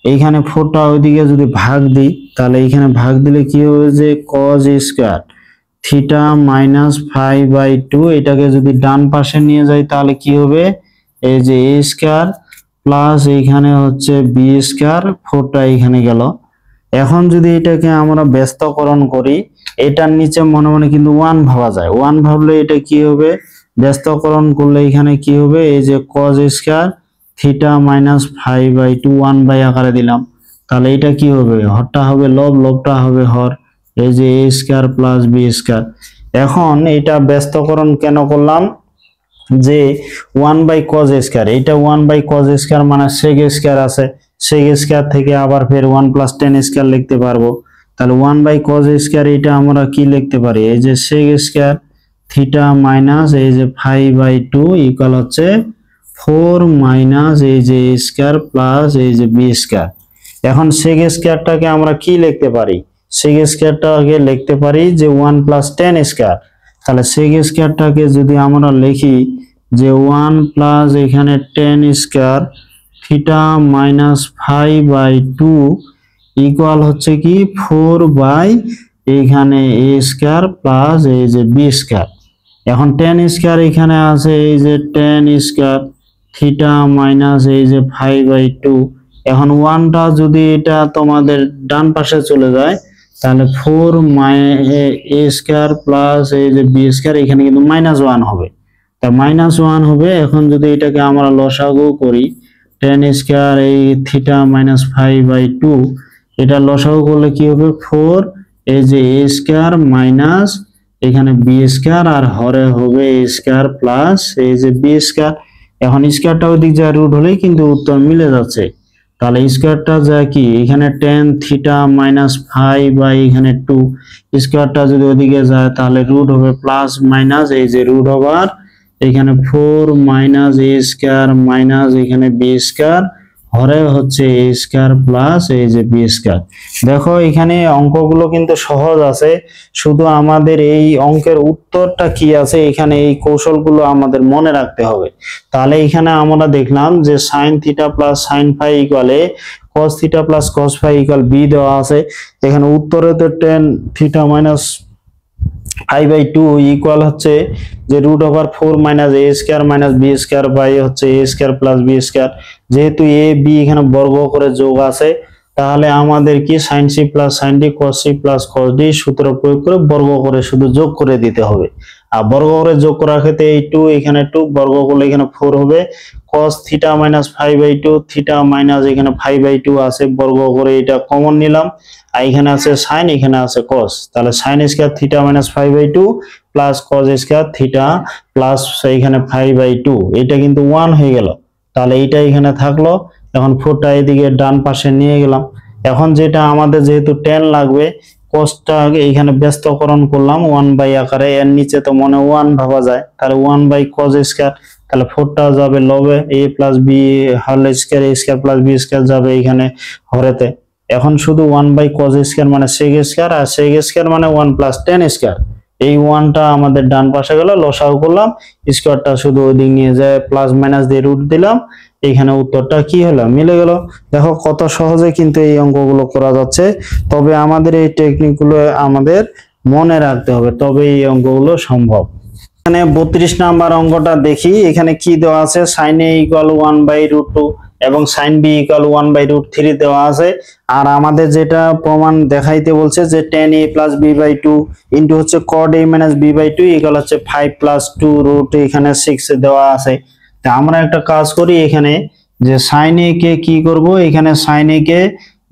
এইখানে 4টা ওইদিকে যদি ভাগ দিই তাহলে এখানে ভাগ দিলে কি হবে যে cos স্কয়ার থিটা মাইনাস 5/2 এটাকে যদি ডান পাশে নিয়ে যাই তাহলে কি হবে, এই যে a স্কয়ার প্লাস এইখানে হচ্ছে b স্কয়ার, 4টা এখানে গেল। এখন যদি এটাকে আমরা ব্যস্তকরণ করি, এটার নিচে মনে মনে কিন্তু 1 ভাবা যায়, 1 ভাবলে এটা কি হবে, ব্যস্তকরণ করলে এখানে কি হবে, এই যে cos স্কয়ার থিটা মাইনাস 5/2 1 আকারে দিলাম, তাহলে এটা কি হবে, হরটা হবে লব, লবটা হবে হর, এই যে a square plus b square. এখন এটা ব্যস্তকরণ কেন করলাম, যে 1/cos স্কয়ার, এটা 1/cos স্কয়ার মানে sec স্কয়ার আছে, sec স্কয়ার থেকে আবার ফের 1 + tan স্কয়ার লিখতে পারবো, তাহলে 1/cos স্কয়ার এটা আমরা কি লিখতে পারি, এই যে sec স্কয়ার থিটা মাইনাস এই যে 5/2 ইকুয়াল হচ্ছে 4 মাইনাস এই যে a স্কয়ার প্লাস এই যে b স্কয়ার। এখন sec স্কয়ারটাকে আমরা কি লিখতে পারি, sec স্কয়ারটাকে লিখতে পারি যে 1 + tan স্কয়ার, তাহলে sec স্কয়ারটাকে যদি আমরা লিখি যে 1 প্লাস এখানে tan square theta minus 5/2 equal হচ্ছে কি 4 বাই এখানে a স্কয়ার প্লাস এই যে b স্কয়ার। এখন tan স্কয়ার এখানে আছে এই যে tan স্কয়ার থিটা মাইনাস এই যে 5/2, এখন 1টা যদি এটা তোমাদের ডান পাশে চলে যায় তাহলে 4 a স্কয়ার প্লাস এই যে b স্কয়ার, এখানে কিন্তু -1 হবে, তা -1 হবে। এখন যদি এটাকে আমরা লসাগু করি, tan স্কয়ার এই থিটা মাইনাস 5/2 এটা লসাগু করলে কি হবে 4 এই যে a স্কয়ার মাইনাস এখানে b স্কয়ার আর হরে হবে a স্কয়ার প্লাস এই যে b স্কয়ার। এখন স্কয়ারটা ওইদিক যা রুট হলেই কিন্তু উত্তর মিলে যাচ্ছে, তাহলে স্কয়ারটা যা কি এখানে tan থিটা মাইনাস 5 বাই এখানে 2 স্কয়ারটা যদি ওইদিকে যায় তাহলে রুট হবে প্লাস মাইনাস এই যে রুট ওভার এখানে 4 মাইনাস a স্কয়ার মাইনাস এখানে b স্কয়ার হরে হচ্ছে a স্কয়ার প্লাস এই যে b স্কয়ার। দেখো এখানে অঙ্কগুলো কিন্তু সহজ আছে, শুধু আমাদের এই অঙ্কের উত্তরটা কি আছে এখানে এই কৌশলগুলো আমাদের মনে রাখতে হবে। তাহলে এখানে আমরা দেখলাম যে sin theta plus sin phi equal a, cos theta plus cos phi equal b দেওয়া আছে। এখানে উত্তরে তো tan থিটা মাইনাস 5/2 ইকুয়াল হচ্ছে যে root over 4 minus a square minus b square by হচ্ছে a square plus b square. যেহেতু a b এখানে বর্গ করে যোগ আছে, তাহলে আমাদের কি sin c plus sin d cos c plus cos d সূত্র প্রয়োগ করে বর্গ করে শুধু যোগ করে দিতে হবে। আর বর্গ করে যোগ করার ক্ষেত্রে এই 2 এখানে 2 বর্গ করলে এখানে 4 হবে, cos theta minus 5/2 theta minus এখানে 5/2 আছে বর্গ করে এটা কমন নিলাম, আর এখানে আছে sin এখানে আছে cos, তাহলে sin square theta minus 5/2 plus cos square theta plus এখানে 5/2 এটা কিন্তু 1 হয়ে গেল, তাহলে এইটা এখানে থাকলো। এখন 4টা এদিকে ডান পাশে নিয়ে গেলাম। এখন যেটা আমাদের যেহেতু tan লাগবে, cosটা এখানে ব্যস্তকরণ করলাম 1 আকারে, এর নিচে তো মনে 1 ভাবা যায়, তাহলে 1/cos স্কয়ার, তাহলে 4টা যাবে লবে a plus b whole square a square plus b square যাবে এখানে হরেতে। এখন শুধু 1/cos স্কয়ার মানে sec স্কয়ার, আর sec স্কয়ার মানে 1 + tan স্কয়ার, এই 1টা আমাদের ডান পাশে গেল, লসাগু করলাম, স্কয়ারটা শুধু ওইদিক নিয়ে যায় প্লাস মাইনাস দিয়ে রুট দিলাম, এখানে উত্তরটা কি হলো মিলে গেল। দেখো কত সহজে কিন্তু এই অঙ্কগুলো করা যাচ্ছে, তবে আমাদের এই টেকনিকগুলো আমাদের মনে রাখতে হবে, তবে এই অঙ্কগুলো সম্ভব। এখানে 32 নাম্বার অঙ্কটা দেখি, এখানে কি দেওয়া আছে sin a = 1/√2 এবং sin b = 1/√3 দেওয়া আছে। আর আমাদের যেটা প্রমাণ দেখাইতে বলছে যে tan a + b/2 ইনটু হচ্ছে cot a - b/2 ইকুয়াল হচ্ছে 5 + 2 √ এখানে 6 দেওয়া আছে। তা আমরা একটা কাজ করি, এখানে যে সাইন এ কে কি করব, এখানে সাইন এ কে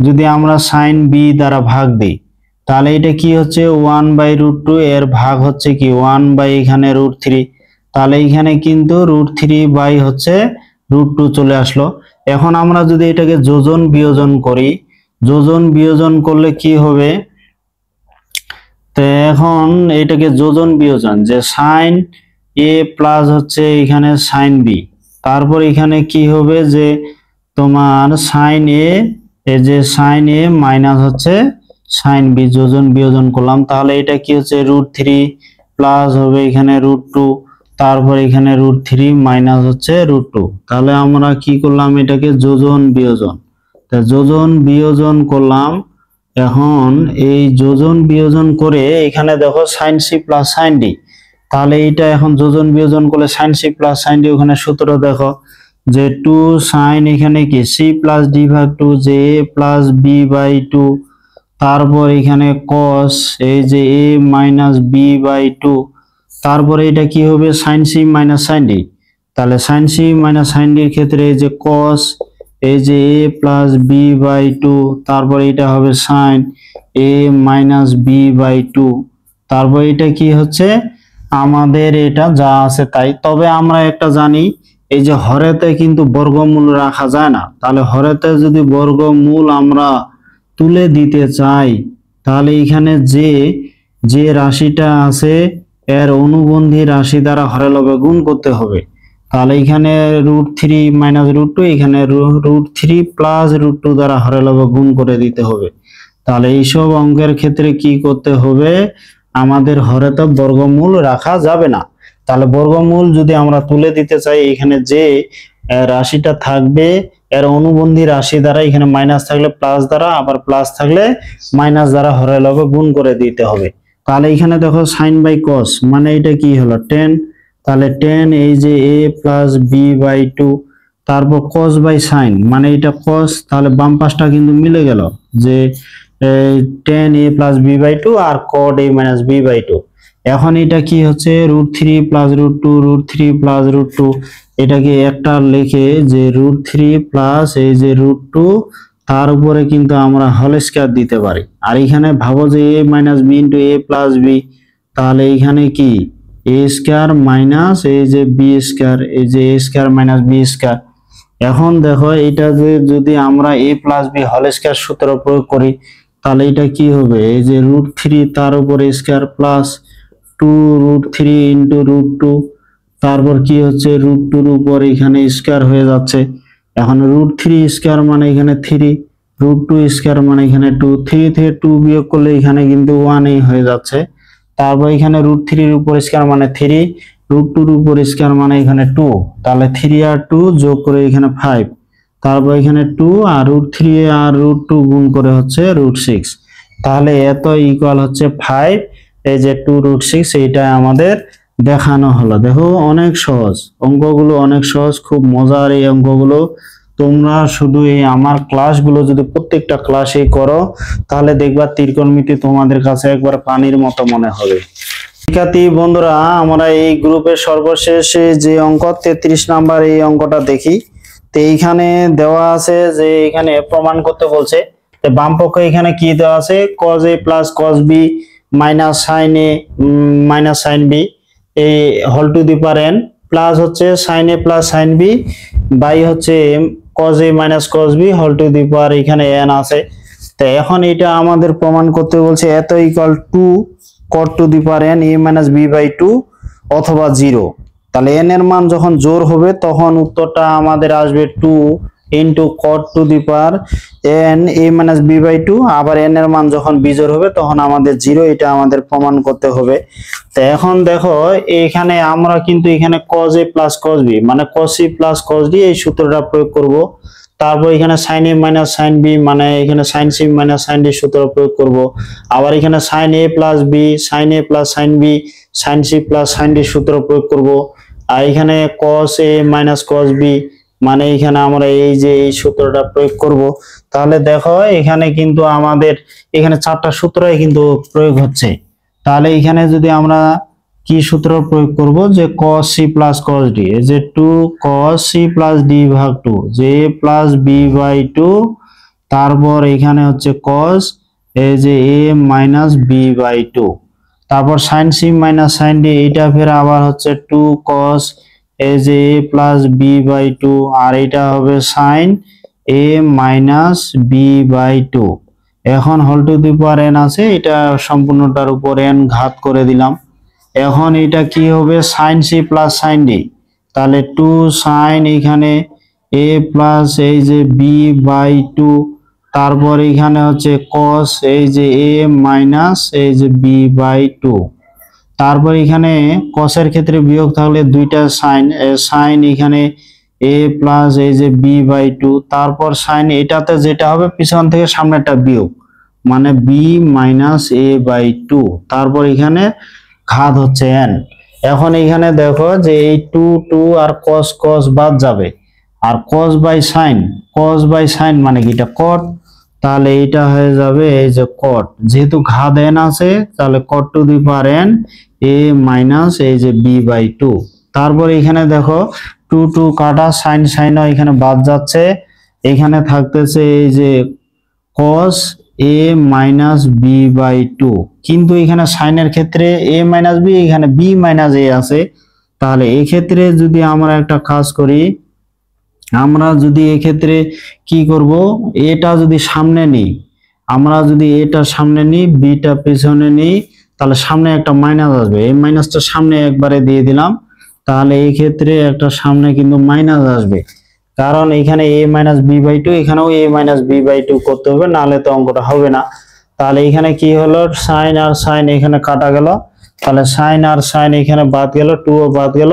যদি আমরা সাইন বি দ্বারা ভাগ দিই তাহলে এটা কি হচ্ছে 1/√2, এর ভাগ হচ্ছে কি 1 এখানে √3, তাহলে এখানে কিন্তু √3 হচ্ছে √2 চলে আসলো। এখন আমরা যদি এটাকে যোজন বিয়োজন করি, যোজন বিয়োজন করলে কি হবে, তো এখন এটাকে যোজন বিয়োজন যে সাইন এ প্লাস হচ্ছে এখানে সাইন বি, তারপর এখানে কি হবে যে তোমার সাইন এ, এই যে সাইন এ মাইনাস হচ্ছে সাইন বি, যোজন বিয়োজন করলাম, তাহলে এটা কি হচ্ছে √3 প্লাস হবে এখানে √2, তারপর এখানে √3 মাইনাস হচ্ছে √2, তাহলে আমরা কি করলাম এটাকে যোজন বিয়োজন, তা যোজন বিয়োজন করলাম। এখন এই যোজন বিয়োজন করে এখানে দেখো sine c plus sine d, তাহলে এইটা এখন যোজন বিয়োজন করলে sine c plus sine d, ওখানে সূত্র দেখো যে 2 সাইন এখানে কি সি প্লাস ডি ভাগ 2 যে এ প্লাস বি বাই 2, তারপর এখানে cos এই যে a মাইনাস বি বাই 2, তারপরে এটা কি হবে sine c minus sine d, তাহলে সাইন সি মাইনাস সাইন ডির ক্ষেত্রে এই যে cos এই যে a প্লাস বি বাই 2, তারপর এটা হবে sine a minus b by 2, তারপর এটা কি হচ্ছে আমাদের এটা যা আছে তাই। তবে আমরা একটা জানি এই যে হরেতে কিন্তু বর্গমূল রাখা যায় না, তাহলে হরেতে যদি বর্গমূল আমরা তুলে দিতে চাই তাহলে এখানে যে রাশিটা আছে এর অনুবন্ধী রাশি দ্বারা হরে লবে গুণ করতে হবে, তাহলে এখানে √3 মাইনাস √2, এখানে √3 প্লাস √2 দ্বারা হরে লবে গুণ করে দিতে হবে। তাহলে এইসব অঙ্কের ক্ষেত্রে কি করতে হবে, আমাদের হরে তো বর্গমূল রাখা যাবে না, তাহলে বর্গমূল যদি আমরা তুলে দিতে চাই এখানে যে রাশিটা থাকবে এর অনুবন্ধী রাশি দ্বারা এখানে মাইনাস থাকলে প্লাস দ্বারা, আবার প্লাস থাকলে মাইনাস দ্বারা হরে লবে গুণ করে দিতে হবে। তাহলে এখানে দেখো সাইন বাই কস মানে এটা কি হলো 10, তাহলে 10 এই যে a প্লাস বি বাই 2, তারপর cos বাই সাইন মানে এটা cos, তাহলে বাম পাশটা কিন্তু মিলে গেল যে 10 a প্লাস বি বাই 2 আর cot a minus b by 2। এখন এটা কি হচ্ছে √3 প্লাস √2, √3 প্লাস √2, এটাকে একটা লিখে যে √3 প্লাস এই যে √2, তার উপরে কিন্তু আমরা হোল স্কয়ার দিতে পারি। আর এখানে ভাবো যে a minus b into a plus b, তাহলে এখানে কি a স্কয়ার মাইনাস এই যে বি স্কয়ার, এই যে a square minus b square. এখন দেখো এটা যদি আমরা a plus b whole square সূত্র প্রয়োগ করি তাহলে এটা কি হবে এই যে √3 তার উপরে স্কয়ার প্লাস 2√3 ইন্টু √2, তারপর কি হচ্ছে √2 এর উপর এখানে স্কয়ার হয়ে যাচ্ছে। এখন √3 স্কয়ার মানে এখানে 3, √2 স্কয়ার মানে এখানে 2, 3 থেকে 2 বিয়োগ করলে এখানে কিন্তু 1 এই হয়ে যাচ্ছে। তারপর এখানে √3 এর উপর স্কয়ার মানে 3, √2 এর উপর স্কয়ার মানে এখানে 2, তাহলে 3 আর 2 যোগ করে এখানে 5, তারপর এখানে 2 আর √3 আর √2 গুণ করে হচ্ছে √6, তাহলে এত ইকুয়াল হচ্ছে 5, এই যে 2√6, এইটা আমাদের দেখানো হলো। দেখো অনেক সহজ অঙ্কগুলো, অনেক সহজ, খুব মজার এই অঙ্কগুলো। তোমরা শুধু এই আমার ক্লাসগুলো যদি প্রত্যেকটা ক্লাসে করো তাহলে দেখবা ত্রিকোণমিতি তোমাদের কাছে একবার পানির মতো মনে হবে। শিক্ষার্থী বন্ধুরা, আমরা এই গ্রুপের সর্বশেষে যে অঙ্ক 33 নাম্বার এই অঙ্কটা দেখি। তো এইখানে দেওয়া আছে যে এখানে প্রমাণ করতে বলছে, তো বাম পক্ষে এখানে কি দেওয়া আছে cos a plus cos b minus sin a minus sin b এই whole to the power n plus হচ্ছে sin a plus sin b by হচ্ছে cos a minus cos b whole to the power এখানে n আছে। তো এখন এটা আমাদের প্রমাণ করতে বলছে এত equal to cot to the power n a minus b by 2 অথবা 0। তাহলে n এর মান যখন জোড় হবে তখন উত্তরটা আমাদের আসবে 2 into cot to the power n a minus b by 2, আবার n এর মান যখন বিজোড় হবে তখন আমাদের 0, এটা আমাদের প্রমাণ করতে হবে। তো এখন দেখো এখানে আমরা কিন্তু এখানে cos a plus cos b মানে cos c plus cos d এই সূত্রটা প্রয়োগ করব। তারপর এখানে sin a minus sin b মানে এখানে sin c minus sin d সূত্র প্রয়োগ করব। আবার এখানে sin a plus b sin a plus sin b sin c plus sin d সূত্র প্রয়োগ করব। আর এখানে cos a minus cos b মানে এখানে আমরা এই যে এই সূত্রটা প্রয়োগ করব। তাহলে দেখো এখানে কিন্তু আমাদের এখানে চারটা সূত্রই কিন্তু প্রয়োগ হচ্ছে। তাহলে এখানে যদি আমরা কি সূত্র প্রয়োগ করব, যে cos c plus cos d, এই যে 2 cos c প্লাস d ভাগ 2, যে a প্লাস b বাই 2, তারপর এখানে হচ্ছে cos এই যে a মাইনাস b বাই 2, তারপর sin c minus sin d, এটা ফের আবার হচ্ছে 2 cos এই যে a প্লাস b বাই 2, আর এটা হবে sin a minus b by 2। এখন whole to the power n আছে, এটা সম্পূর্ণটার উপর n ঘাত করে দিলাম। এখন এটা কি হবে, sin c plus sin d, তাহলে 2 sin এখানে a প্লাস এই যে b বাই 2, তারপর এখানে হচ্ছে cos এই যে a মাইনাস এই যে b বাই 2, তারপর এখানে cos এর ক্ষেত্রে বিয়োগ থাকলে দুইটা sin এখানে a প্লাস এই যে b বাই 2, তারপর sin এটাতে যেটা হবে পিছন থেকে সামনেটা বিয়োগ, মানে b মাইনাস a বাই 2, তারপর এখানে ঘাত হচ্ছে n। এখন এখানে দেখো যে এই 2 2 আর cos cos বাদ যাবে, আর cos বাই sin মানে কি, এটা cot, তাহলে এটা হয়ে যাবে এই যে cot, যেহেতু ঘাত n আছে তাহলে cot to the power n a minus এই যে b বাই 2। তারপর এখানে দেখো 2 2 কাটা, sin এখানে বাদ যাচ্ছে, এখানে থাকতেছে এই যে cos a minus b by 2, কিন্তু এখানে sin এর ক্ষেত্রে a মাইনাস b, এখানে b মাইনাস a আছে, তাহলে এই ক্ষেত্রে যদি আমরা একটা কাজ করি, আমরা যদি এই ক্ষেত্রে কি করব, এটা যদি সামনে নিই, আমরা যদি এটা সামনে নিই বিটা পেছনে নিই, তাহলে সামনে একটা মাইনাস আসবে, এই মাইনাসটা সামনে একবারে দিয়ে দিলাম, তাহলে এই ক্ষেত্রে একটা সামনে কিন্তু মাইনাস আসবে, কারণ এখানে a মাইনাস b বাই 2, এখানেও a মাইনাস b বাই 2 করতে হবে, নাহলে তো অঙ্কটা হবে না। তাহলে এখানে কি হলো, sin আর sin এখানে কাটা গেল, তাহলে sin আর sin এখানে বাদ গেল, 2 ও বাদ গেল,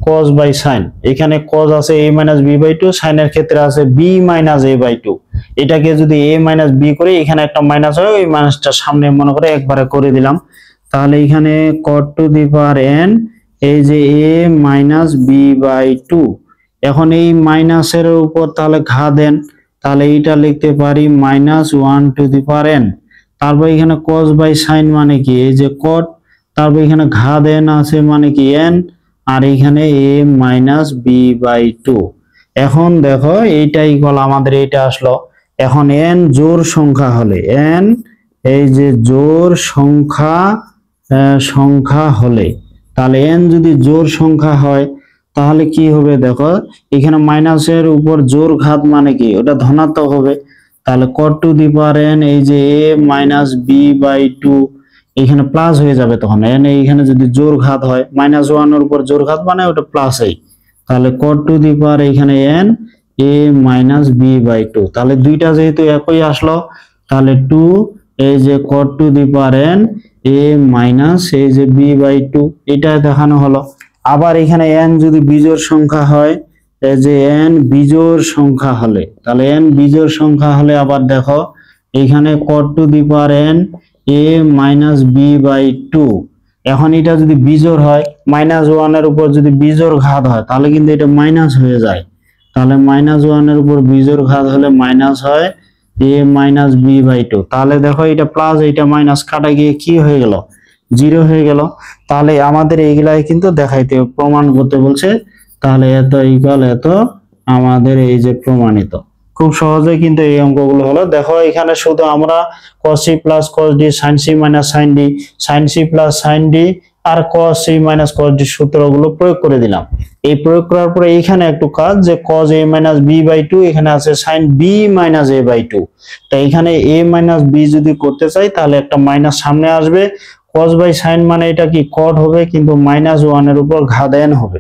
cos বাই sin, এখানে cos আছে a minus b by 2, sin এর ক্ষেত্রে আছে b মাইনাস a বাই 2, এটাকে যদি a মাইনাস b করে এখানে একটা মাইনাস হয়, ওই মাইনাসটা সামনে মনে করে একবারে করে দিলাম, তাহলে এখানে cot to the power n এই যে a মাইনাস b বাই 2। এখন এই মাইনাসের উপর তাহলে ঘাত দেন, তাহলে এইটা লিখতে পারি minus 1 two the power n, তারপর এখানে cos বাই sin মানে কি, এই যে cot, তারপর এখানে ঘাত n আছে মানে কি n, আর এখানে a মাইনাস b বাই 2। এখন দেখো এইটা ইকুয়াল আমাদের এইটা আসলো। এখন n জোড় সংখ্যা হলে, n এই যে জোড় সংখ্যা হলে, তাহলে n যদি জোড় সংখ্যা হয় তাহলে কি হবে, দেখো এখানে মাইনাসের উপর জোড় ঘাত মানে কি, ওটা ধনাত্মক হবে, তাহলে cot to the power n এই যে a মাইনাস b বাই 2, এখানে প্লাস হয়ে যাবে, তখন n এইখানে যদি জোড় ঘাত হয়, মাইনাস 1 এর উপর জোড় ঘাত মানে ওটা প্লাস এই, তাহলে cot টু দি পাওয়ার এখানে n a minus b by 2, তাহলে দুইটা যেহেতু একই আসলো, তাহলে 2 এই যে cot to the power n a minus এই যে b বাই 2, এটা দেখানো হলো। আবার এখানে n যদি বিজোড় সংখ্যা হয়, এই যে n বিজোড় সংখ্যা হলে, তাহলে n বিজোড় সংখ্যা হলে আবার দেখো এখানে cot to the power n a minus b by 2, এখন এটা যদি বিজোড় হয়, মাইনাস 1 এর উপর যদি বিজোড় ঘাত হয় তাহলে কিন্তু এটা মাইনাস হয়ে যায়, তাহলে মাইনাস 1 এর উপর বিজোড় ঘাত হলে মাইনাস হয় a মাইনাস b বাই 2, তাহলে দেখো এটা প্লাস এটা মাইনাস কাটা গিয়ে কি হয়ে গেল, 0 হয়ে গেল। তাহলে আমাদের এইগুলাই কিন্তু দেখাইতে প্রমাণ করতে বলছে, তাহলে এত ইকুয়াল এত আমাদের এই যে প্রমাণিত, খুব সহজে কিন্তু এই অঙ্কগুলো হলো। দেখো এখানে শুধু আমরা cos c plus cos d, sin c minus sin d, sin c plus sin d আর cos c minus cos d সূত্রগুলো প্রয়োগ করে দিলাম। এই প্রয়োগ করার পরে এখানে একটু কাজ, যে cos a minus b by 2, এখানে আছে sin b minus a by 2, তাই এখানে a মাইনাস b যদি করতে চাই তাহলে একটা মাইনাস সামনে আসবে, cos বাই sin মানে এটা কি cot হবে, কিন্তু মাইনাস 1 এর উপর ঘাত n হবে।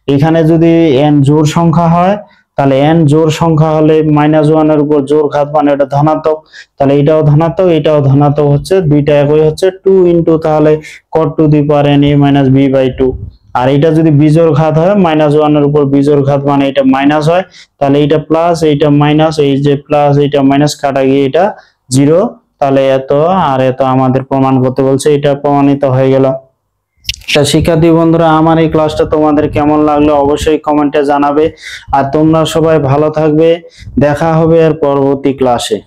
এখানে যদি n জোড় সংখ্যা হয়, তাহলে n জোড় সংখ্যা হলে মাইনাস 1 এর উপর জোড় ঘাত মানে এটা ধনাত্মক, তাহলে এটাও ধনাত্মক এটাও ধনাত্মক হচ্ছে, দুইটা একই হচ্ছে, 2 ইনটু তাহলে cot to the power n a minus b by 2। আর এটা যদি বিজোড় ঘাত হয়, মাইনাস 1 এর উপর বিজোড় ঘাত মানে এটা মাইনাস হয়, তাহলে এটা প্লাস এইটা মাইনাস, এই যে প্লাস এইটা মাইনাস কাটা গিয়ে এটা 0, তাহলে এত আর এত আমাদের প্রমাণ করতে বলছে, এটা প্রমাণিত হয়ে গেল। তা শিক্ষার্থী বন্ধুরা, আমার এই ক্লাসটা তোমাদের কেমন লাগলো অবশ্যই কমেন্টে জানাবে, আর তোমরা সবাই ভালো থাকবে, দেখা হবে এর পরবর্তী ক্লাসে।